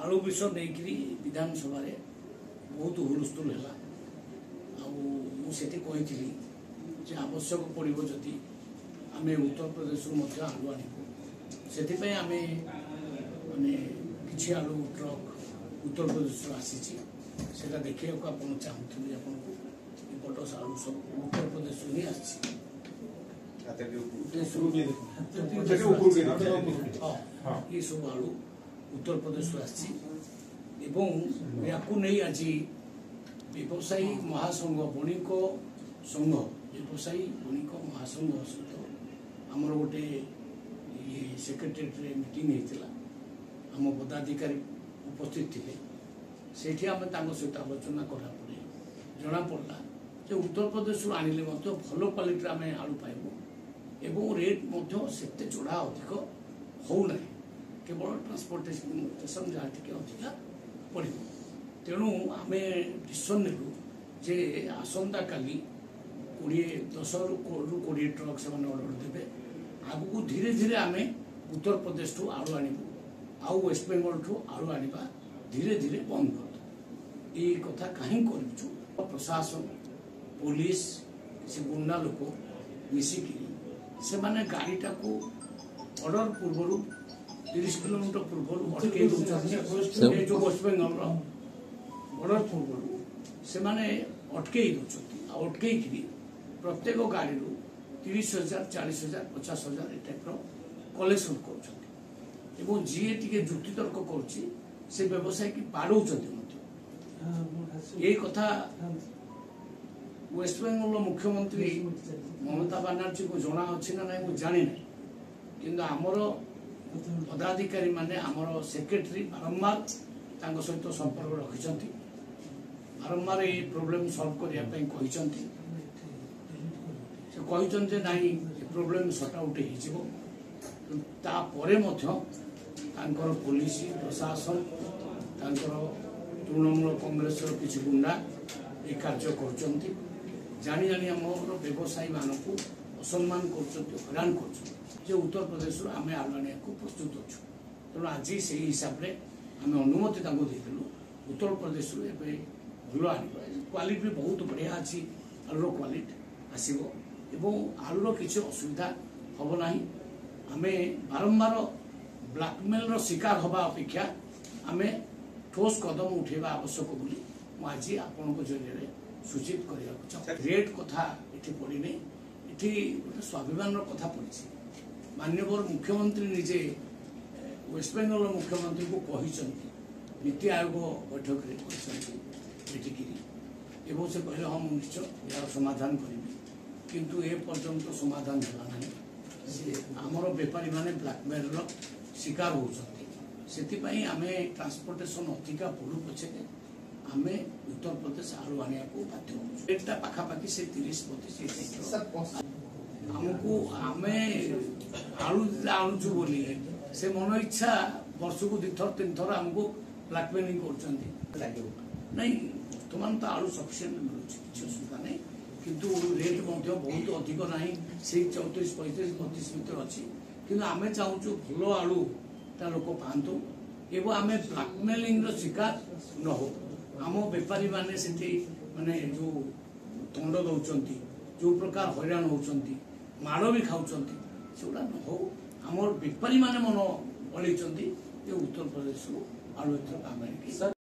आलू विषय नहीं विधानसभा बहुत हुलस्थुल है मुझे आवश्यक पड़ो जदि आम उत्तर प्रदेश आलू आणबू से माने किसी आलू ट्रक उत्तर प्रदेश आसी देखा आप चाहूली आपको बड़ आलू सब उत्तर प्रदेश ही आसी ये सब आलू उत्तर प्रदेश आज व्यवसायी महासंघ बणिक संघ व्यवसायी बणिक महासंघ सहित आमर गोटे सेक्रेटेरिएट मीटिंग होता आम पदाधिकारी उपस्थित थे से सहित आलोचना कलापर जना पड़ा जो उत्तर प्रदेश आनिले भल क्वालिटी आम आलू पाइबू एवं रेट से चढ़ा अधिक होना केवल ट्रांसपोर्टेशन जहाँ टी अधिका पड़ तेणु आम डिसीजन नेलु जे आसंता काली 10 ରୁ 20 ट्रक से ऑर्डर देवे आगु धीरे धीरे आम उत्तर प्रदेश ठू आलू आणबू आउ वेस्ट बेंगल ठू आलू आनिबा धीरे धीरे बंद कर ये कथा कहीं कर प्रशासन पुलिस से गुंडा लोक मिसिकी से माने गाड़ीटा को ऑर्डर पूर्व 30 किलोमीटर पूर्व अटके जो वेस्ट बेंगल बॉर्डर पूर्व से माने अटके अटके प्रत्येक गाड़ी 30,000 40,000 50,000 ए टाइप कलेक्शन कर जी टे जुक्ति तर्क कर व्यवसाय की बाड़ौ ये कथा वेस्ट बेंगल मुख्यमंत्री ममता बनर्जी को जना अच्छी ना नहीं जानी ना किंतु आमर पदाधिकारी माने आमर सेक्रेटरी बारंबार सहित संपर्क रखिंट बारंबार ये प्रोब्लेम सॉल्व करने कहते नाई प्रोब्लेम सॉर्ट आउट हो पुलिस प्रशासन तृणमूल कांग्रेस किसी गुंडा ये कार्य कर जानी जानी आम व्यवसायी मानक असम्मान कररान कर उत्तर प्रदेश आम आलू आने को प्रस्तुत अच्छु तेणु आज से हिसाब से आम अनुमति देलु उत्तर प्रदेश भल आने क्वालिटी बहुत बढ़िया अच्छी आलूर क्वालिटी आसो आलूर किसी असुविधा हम ना आम बारंबार ब्लैकमेल शिकार हवा अपेक्षा आम ठोस कदम उठेबा आवश्यक बोली आज आपण जरिए सूचित करने चाहूँ रेट कथा ये पड़ी नहीं ये गोटे स्वाभिमान कथा पड़ी माननीय मुख्यमंत्री निजे वेस्ट बेंगल मुख्यमंत्री को कहते नीति आयोग बैठक में से कहले हाँ निश्चय यार समाधान करी किंतु ए पर्यंत समाधान है ना आमर बेपारी माने ब्लैकमेल शिकार होती आम ट्रांसपोर्टेशन अधिका पड़ू पछे आम उत्तर प्रदेश आलू आने को बाध्य होटा पाखापाखि से 30-35 आमको आम आलू आणुचु बोली से मन इच्छा वर्ष को 2-3 थर आमको ब्लैकमेलिंग कर नहीं बर्तमान तो आलू सफिशिएंट मिलूँ किसी असुविधा नहीं किंतु रेट बहुत अधिक ना से 34-35-32 भर अच्छी किंतु आम चाहूँ भल आलू लोक पातु एवं आम ब्लैकमेलिंग शिकार न हो आम बेपारी माने माने जो दंड दौरान जो प्रकार हैरान होती माड़ भी खाऊँ सेगुड़ा न हो आम बेपारी माने मन बलैंट उत्तर प्रदेश आलू एथर